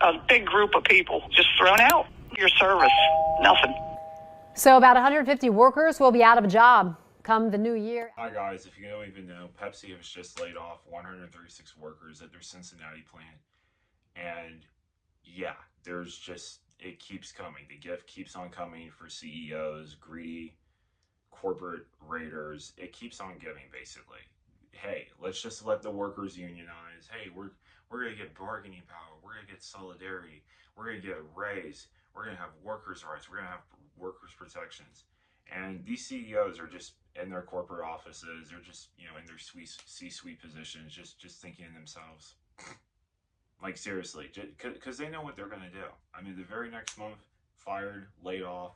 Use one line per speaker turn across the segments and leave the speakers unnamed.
a big group of people just thrown out. Your service, nothing.
So about 150 workers will be out of a job come the new year.
Hi guys, if you don't even know, Pepsi has just laid off 136 workers at their Cincinnati plant. And yeah, it keeps coming. The gift keeps on coming for CEOs, greedy corporate raiders. It keeps on giving, basically. Hey, let's just let the workers unionize. Hey, we're going to get bargaining power. We're going to get solidarity. We're going to get a raise. We're going to have workers' rights. We're going to have workers' protections. And these CEOs are just in their corporate offices. They're just, in their C-suite positions, just thinking to themselves, like, seriously, because they know what they're going to do. I mean, the very next month, fired, laid off,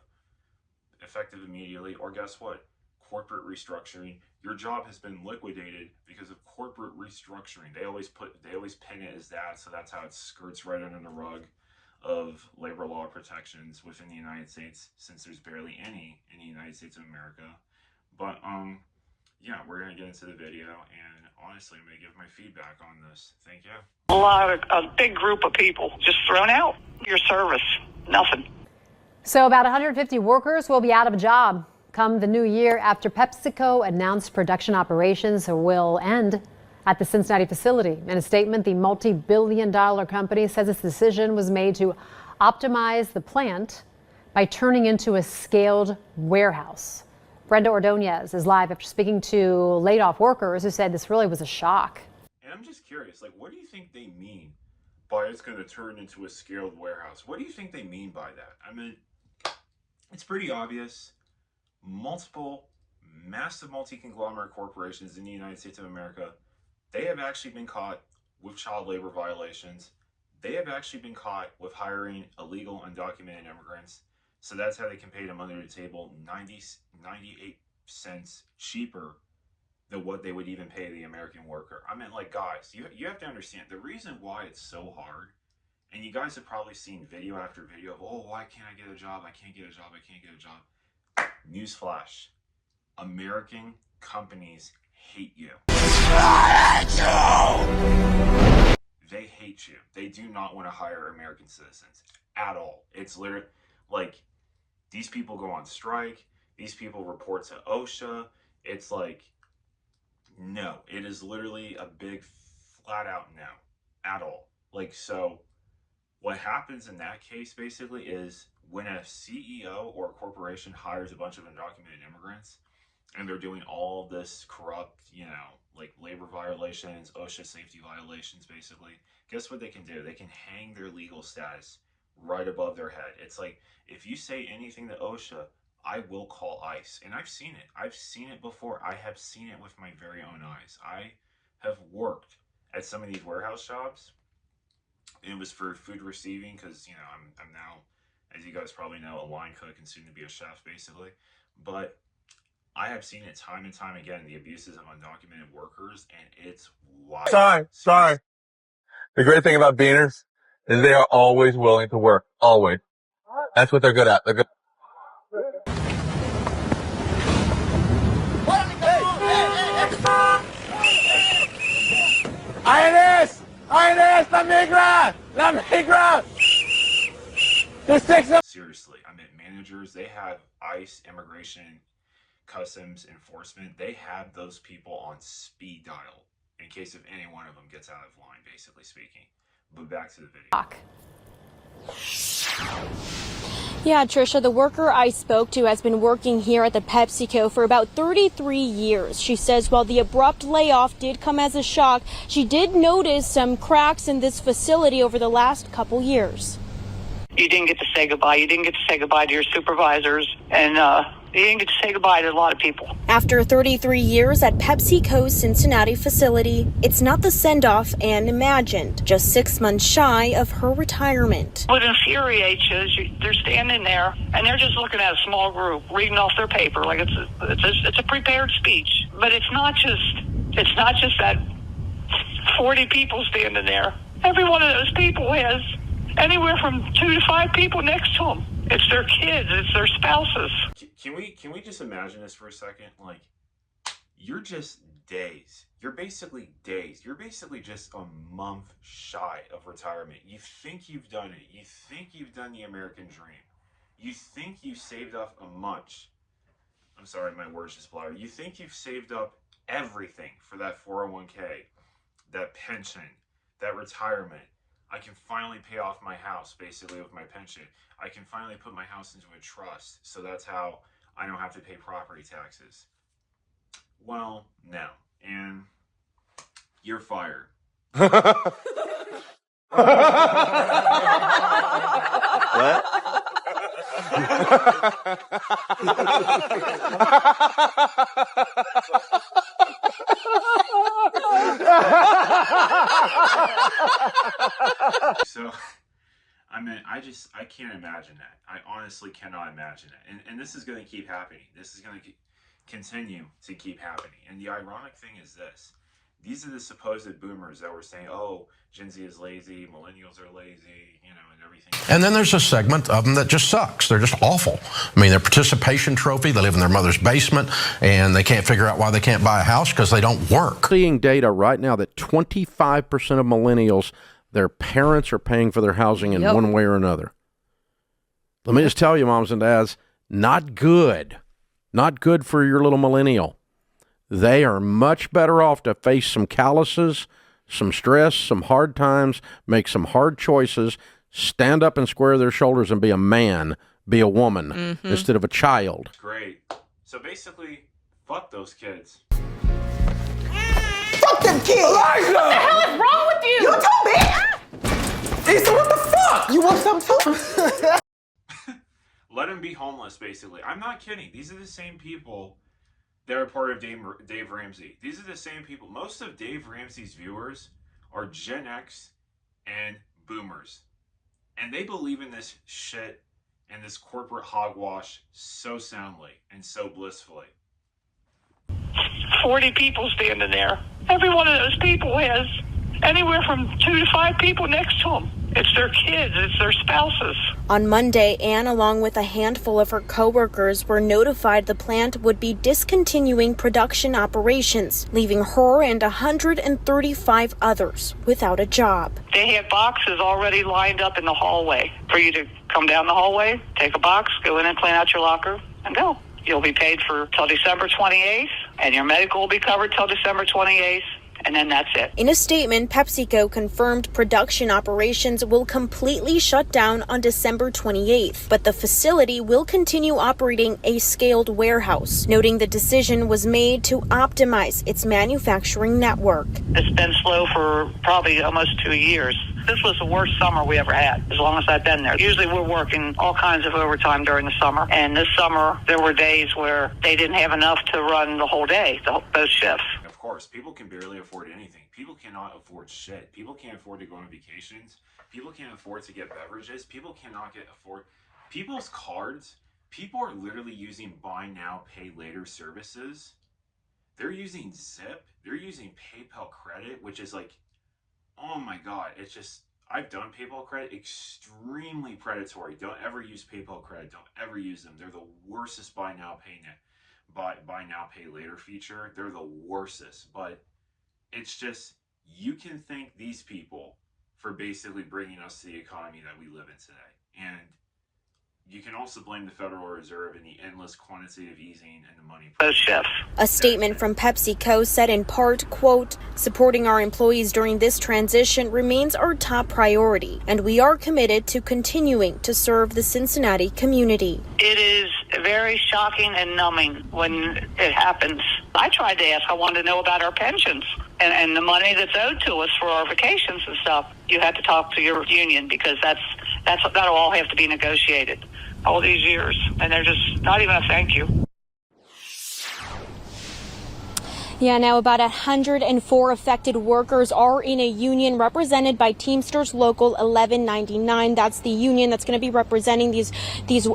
effective immediately, or guess what? Corporate restructuring. Your job has been liquidated because of corporate restructuring. They always pin it as that, so that's how it skirts right under the rug of labor law protections within the United States, since there's barely any in the United States of America. But yeah, we're gonna get into the video, and honestly, I'm gonna give my feedback on this. Thank you.
A big group of people just thrown out. Your service, nothing.
So about 150 workers will be out of a job come the new year after PepsiCo announced production operations will end at the Cincinnati facility. In a statement, the multi-billion-dollar company says its decision was made to optimize the plant by turning into a scaled warehouse. Brenda Ordonez is live after speaking to laid-off workers who said this really was a shock.
And I'm just curious, what do you think they mean by it's going to turn into a scaled warehouse? What do you think they mean by that? I mean, it's pretty obvious. Multiple massive multi-conglomerate corporations in the United States of America, they have actually been caught with child labor violations. They have actually been caught with hiring illegal undocumented immigrants. So that's how they can pay them under the table 98 cents cheaper than what they would even pay the American worker. I mean, guys, you have to understand the reason why it's so hard. And you guys have probably seen video after video of, oh, why can't I get a job? I can't get a job. I can't get a job. Newsflash. American companies hate you. They hate you. They do not want to hire American citizens at all. It's literally these people go on strike. These people report to OSHA. It's no. It is literally a big flat out no at all. So what happens in that case basically is when a CEO or a corporation hires a bunch of undocumented immigrants and they're doing all this corrupt, labor violations, OSHA safety violations, basically, guess what they can do? They can hang their legal status right above their head. It's if you say anything to OSHA, I will call ICE. And I've seen it. I've seen it before. I have seen it with my very own eyes. I have worked at some of these warehouse jobs. It was for food receiving because, I'm now, as you guys probably know, a line cook and soon to be a chef, basically. But I have seen it time and time again, the abuses of undocumented workers, and it's wild.
Sorry. The great thing about Beaners is they are always willing to work. Always. That's what they're good at. They're good. La migra! There's 6 of
Seriously, managers, they have ICE, immigration, customs enforcement. They have those people on speed dial in case if any one of them gets out of line, basically speaking. But back to the video.
Yeah, Trisha, the worker I spoke to has been working here at the PepsiCo for about 33 years. She says while the abrupt layoff did come as a shock, she did notice some cracks in this facility over the last couple years.
You didn't get to say goodbye. You didn't get to say goodbye to your supervisors, and you didn't get to say goodbye to a lot of people.
After 33 years at PepsiCo's Cincinnati facility, it's not the send-off Anne imagined, just 6 months shy of her retirement.
What infuriates you is they're standing there, and they're just looking at a small group, reading off their paper like it's a prepared speech. But it's not just that 40 people standing there. Every one of those people has anywhere from 2 to 5 people next to them. It's their kids, it's their spouses.
Can we just imagine this for a second? You're just days. You're basically days. You're basically just a month shy of retirement. You think you've done it. You think you've done the American dream. You think you've saved up a much. I'm sorry, my words just blurred. You think you've saved up everything for that 401k, that pension, that retirement. I can finally pay off my house basically with my pension. I can finally put my house into a trust, so that's how I don't have to pay property taxes. Well, no. And you're fired.
What?
So, I mean, I can't imagine that. I honestly cannot imagine that. And this is going to keep happening. This is going to continue to keep happening. And the ironic thing is this. These are the supposed boomers that were saying, oh, Gen Z is lazy, millennials are lazy, you know, and everything.
And then there's a segment of them that just sucks. They're just awful. I mean, their participation trophy, they live in their mother's basement, and they can't figure out why they can't buy a house because they don't work.
Seeing data right now that 25% of millennials, their parents are paying for their housing in one way or another. Let me just tell you, moms and dads, not good. Not good for your little millennial. They are much better off to face some calluses, some stress, some hard times, make some hard choices, stand up and square their shoulders and be a man, be a woman, instead of a child.
Great. So basically, fuck those kids.
Fuck them kids!
Elijah! What the hell is wrong with you?
You too, bitch!
Issa, what the fuck?
You want some too?
Let them be homeless, basically. I'm not kidding. These are the same people that are part of Dave Ramsey. These are the same people. Most of Dave Ramsey's viewers are Gen X and boomers. And they believe in this shit and this corporate hogwash so soundly and so blissfully.
40 people standing there. Every one of those people has anywhere from 2 to 5 people next to them. It's their kids, it's their spouses.
On Monday, Anne, along with a handful of her coworkers, were notified the plant would be discontinuing production operations, leaving her and 135 others without a job.
They had boxes already lined up in the hallway for you to come down the hallway, take a box, go in and clean out your locker, and go. You'll be paid for till December 28th, and your medical will be covered till December 28th. And then that's it.
In a statement, PepsiCo confirmed production operations will completely shut down on December 28th, but the facility will continue operating a scaled warehouse, noting the decision was made to optimize its manufacturing network.
It's been slow for probably almost 2 years. This was the worst summer we ever had, as long as I've been there. Usually we're working all kinds of overtime during the summer, and this summer there were days where they didn't have enough to run the whole day, both shifts.
Of course, people can barely afford anything. People cannot afford shit. People can't afford to go on vacations. People can't afford to get beverages. People cannot afford people's cards. People are literally using buy now, pay later services. They're using Zip. They're using PayPal credit, which is like, oh my God, it's just, I've done PayPal credit, extremely predatory. Don't ever use PayPal credit. Don't ever use them. They're the worstest buy now, pay now, pay later feature. They're the worstest. But it's just, you can thank these people for basically bringing us to the economy that we live in today. And you can also blame the Federal Reserve and the endless quantitative easing and the money.
Those shifts.
A statement from PepsiCo said in part, quote, supporting our employees during this transition remains our top priority, and we are committed to continuing to serve the Cincinnati community.
It is very shocking and numbing when it happens. I tried to ask. I wanted to know about our pensions and the money that's owed to us for our vacations and stuff. You had to talk to your union because that'll all have to be negotiated all these years, and they're just not even a thank you.
Yeah, now about 104 affected workers are in a union represented by Teamsters Local 1199. That's the union that's going to be representing these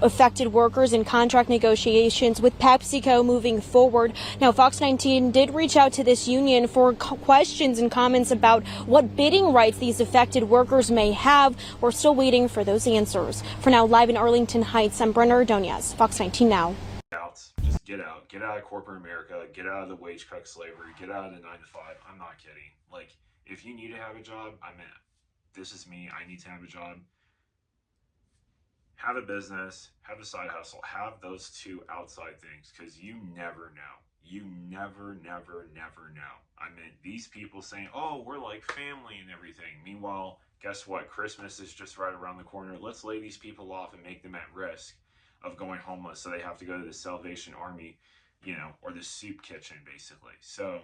affected workers in contract negotiations with PepsiCo moving forward. Now, Fox 19 did reach out to this union for questions and comments about what bidding rights these affected workers may have. We're still waiting for those answers. For now, live in Arlington Heights, I'm Brenna Ordonez, Fox 19 Now.
Just Get out of corporate America, get out of the wage cut slavery, get out of the 9 to 5. I'm not kidding. Like, if you need to have a job, this is me, I need to have a job. Have a business, have a side hustle, have those two outside things, because you never know. You never know. These people saying, oh, we're like family and everything. Meanwhile, guess what? Christmas is just right around the corner. Let's lay these people off and make them at risk of going homeless, so they have to go to the Salvation Army, or the soup kitchen, basically. So,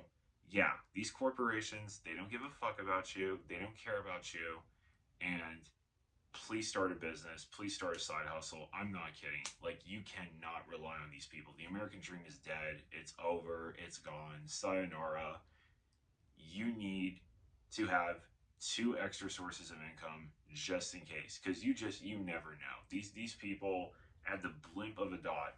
yeah, these corporations, they don't give a fuck about you. They don't care about you. And please start a business. Please start a side hustle. I'm not kidding. Like, you cannot rely on these people. The American dream is dead. It's over. It's gone. Sayonara. You need to have 2 extra sources of income just in case, because you never know. These people, at the blink of a dot,